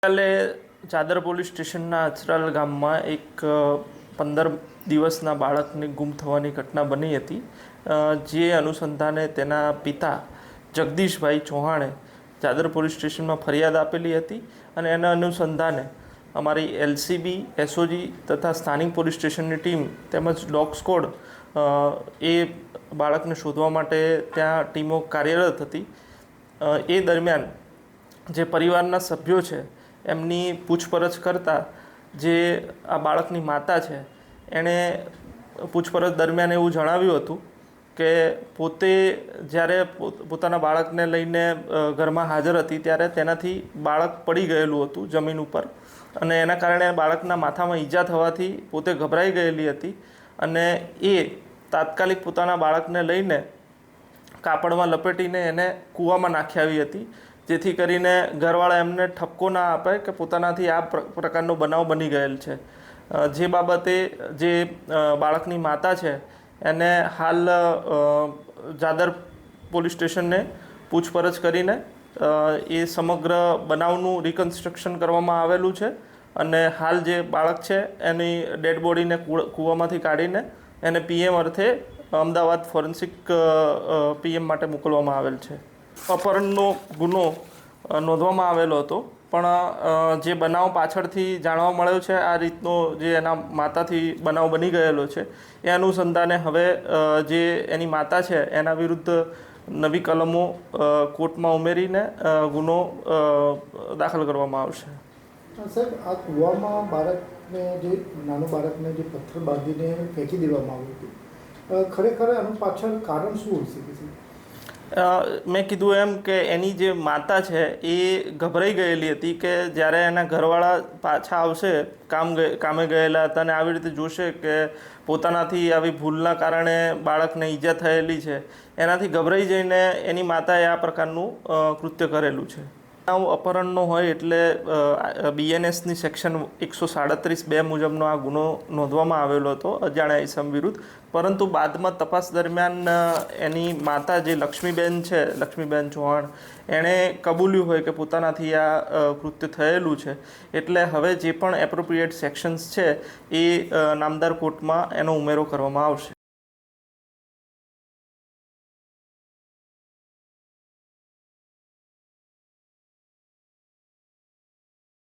કાલે ચાદર પોલીસ સ્ટેશનના અચરાલ ગામમાં એક 15 દિવસના બાળકને ગુમ થવાની ઘટના બની હતી, જે અનુસંધાને તેના પિતા જગદીશભાઈ ચૌહાણે ચાદર પોલીસ સ્ટેશનમાં ફરિયાદ આપેલી હતી અને એના અનુસંધાને અમારી એલસીબી, એસઓજી તથા સ્થાનિક પોલીસ સ્ટેશનની ટીમ તેમજ ડોગ સ્ક્વોડ એ બાળકને શોધવા માટે ત્યાં ટીમો કાર્યરત હતી। એ દરમિયાન જે પરિવારના સભ્યો છે એમની પૂછપરછ કરતાં જે આ બાળકની માતા છે એણે પૂછપરછ દરમિયાન એવું જણાવ્યું હતું કે પોતે જ્યારે પોતાના બાળકને લઈને ઘરમાં હાજર હતી ત્યારે તેનાથી બાળક પડી ગયેલું હતું જમીન ઉપર અને એના કારણે બાળકના માથામાં ઈજા થવાથી પોતે ગભરાઈ ગયેલી હતી અને એ તાત્કાલિક પોતાના બાળકને લઈને કાપડમાં લપેટીને એને કૂવામાં નાખી આવી હતી, જેથી કરીને ઘરવાળા એમને ઠપકો ના આપે કે પોતાનાથી આ પ્રકારનો બનાવ બની ગયેલ છે। જે બાબતે જે બાળકની માતા છે એને હાલ ચાદર પોલીસ સ્ટેશનને પૂછપરછ કરીને એ સમગ્ર બનાવનું રિકન્સ્ટ્રક્શન કરવામાં આવેલું છે અને હાલ જે બાળક છે એની ડેડ બોડીને કૂવામાંથી કાઢીને એને પીએમ અર્થે અમદાવાદ ફોરેન્સિક પીએમ માટે મોકલવામાં આવેલ છે। અપહરણનો ગુનો નોંધવામાં આવેલો હતો, પણ જે બનાવ પાછળથી જાણવા મળ્યો છે આ રીતનો જે એના માતાથી બનાવ બની ગયેલો છે એ અનુસંધાને હવે જે એની માતા છે એના વિરુદ્ધ નવી કલમો કોર્ટમાં ઉમેરીને ગુનો દાખલ કરવામાં આવશે। સાહેબ, આ કૂવામાં બાળકને જે નાનું બાળકને જે પથ્થર બાંધીને ફેંકી દેવામાં આવ્યું હતું, ખરેખર આનું પાછળ કારણ શું હોઈ શકે છે? મેં કીધું એમ કે એની જે માતા છે એ ગભરાઈ ગયેલી હતી કે જ્યારે એના ઘરવાળા પાછા આવશે કામે ગયેલા હતા અને આવી રીતે જોશે કે પોતાનાથી આવી ભૂલના કારણે બાળકને ઈજા થયેલી છે, એનાથી ગભરાઈ જઈને એની માતાએ આ પ્રકારનું કૃત્ય કરેલું છે। અપહરણનો હોય એટલે બીએનએસની સેક્શન 137(2) મુજબનો આ ગુનો નોંધવામાં આવેલો હતો અજાણ્યા ઈસમ વિરુદ્ધ, પરંતુ બાદમાં તપાસ દરમિયાન એની માતા જે લક્ષ્મીબેન ચૌહાણ એણે કબૂલ્યું હોય કે પોતાનાથી આ કૃત્ય થયેલું છે, એટલે હવે જે પણ એપ્રોપ્રિએટ સેક્શન્સ છે એ નામદાર કોર્ટમાં એનો ઉમેરો કરવામાં આવશે।